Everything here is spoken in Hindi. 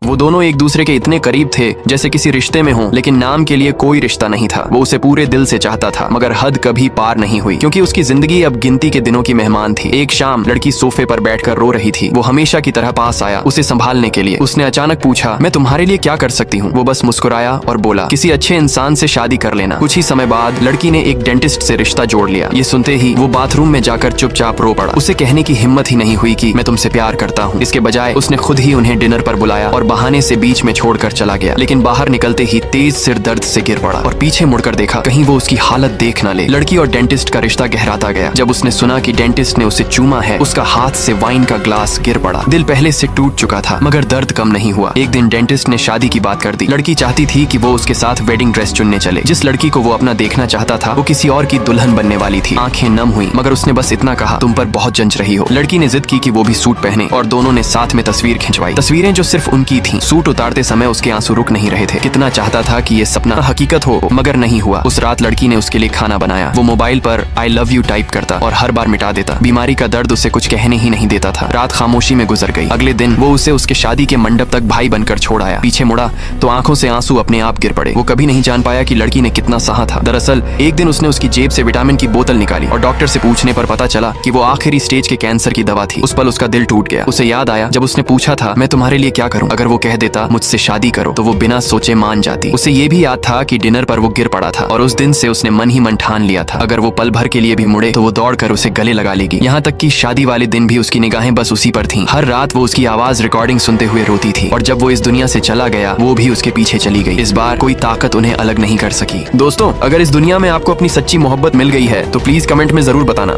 वो दोनों एक दूसरे के इतने करीब थे जैसे किसी रिश्ते में हों, लेकिन नाम के लिए कोई रिश्ता नहीं था। वो उसे पूरे दिल से चाहता था, मगर हद कभी पार नहीं हुई, क्योंकि उसकी जिंदगी अब गिनती के दिनों की मेहमान थी। एक शाम लड़की सोफे पर बैठकर रो रही थी। वो हमेशा की तरह पास आया उसे संभालने के लिए। उसने अचानक पूछा, मैं तुम्हारे लिए क्या कर सकती हूँ? वो बस मुस्कुराया और बोला, किसी अच्छे इंसान से शादी कर लेना। कुछ ही समय बाद लड़की ने एक डेंटिस्ट से रिश्ता जोड़ लिया। ये सुनते ही वो बाथरूम में जाकर चुपचाप रो पड़ा। उसे कहने की हिम्मत ही नहीं हुई कि मैं तुमसे प्यार करता हूँ। इसके बजाय उसने खुद ही उन्हें डिनर पर बुलाया और बहाने से बीच में छोड़कर चला गया। लेकिन बाहर निकलते ही तेज सिर दर्द से गिर पड़ा और पीछे मुड़कर देखा कहीं वो उसकी हालत देख न ले। लड़की और डेंटिस्ट का रिश्ता गहराता गया। जब उसने सुना कि डेंटिस्ट ने उसे चूमा है, उसका हाथ से वाइन का ग्लास गिर पड़ा। दिल पहले से टूट चुका था, मगर दर्द कम नहीं हुआ। एक दिन डेंटिस्ट ने शादी की बात कर दी। लड़की चाहती थी कि वो उसके साथ वेडिंग ड्रेस चुनने चले। जिस लड़की को वो अपना देखना चाहता था वो किसी और की दुल्हन बनने वाली थी। आंखें नम हुई, मगर उसने बस इतना कहा, तुम पर बहुत जंच रही हो। लड़की ने जिद की कि वो भी सूट पहने और दोनों ने साथ में तस्वीर खिंचवाई। तस्वीरें जो सिर्फ उनकी थी। सूट उतारते समय उसके आंसू रुक नहीं रहे थे। कितना चाहता था कि ये सपना हकीकत हो, मगर नहीं हुआ। उस रात लड़की ने उसके लिए खाना बनाया। वो मोबाइल पर आई लव यू टाइप करता और हर बार मिटा देता। बीमारी का दर्द उसे कुछ कहने ही नहीं देता था। रात खामोशी में गुजर गई। अगले दिन वो उसे उसके शादी के मंडप तक भाई बनकर छोड़ आया। पीछे मुड़ा तो आंखों से आंसू अपने आप गिर पड़े। वो कभी नहीं जान पाया कि लड़की ने कितना सहा था। दरअसल एक दिन उसने उसकी जेब से विटामिन की बोतल निकाली और डॉक्टर से पूछने पर पता चला कि वो आखिरी स्टेज के कैंसर की दवा थी। उस पल उसका दिल टूट गया। उसे याद आया जब उसने पूछा था, मैं तुम्हारे लिए क्या करूं? अगर वो कह देता मुझसे शादी करो, तो वो बिना सोचे मान जाती। उसे ये भी याद था कि डिनर पर वो गिर पड़ा था और उस दिन से उसने मन ही मन ठान लिया था, अगर वो पल भर के लिए भी मुड़े तो वो दौड़कर उसे गले लगा लेगी। यहाँ तक कि शादी वाले दिन भी उसकी निगाहें बस उसी पर थीं। हर रात वो उसकी आवाज रिकॉर्डिंग सुनते हुए रोती थी और जब वो इस दुनिया से चला गया वो भी उसके पीछे चली गई। इस बार कोई ताकत उन्हें अलग नहीं कर सकी। दोस्तों, अगर इस दुनिया में आपको अपनी सच्ची मोहब्बत मिल गई है तो प्लीज कमेंट में जरूर बताना।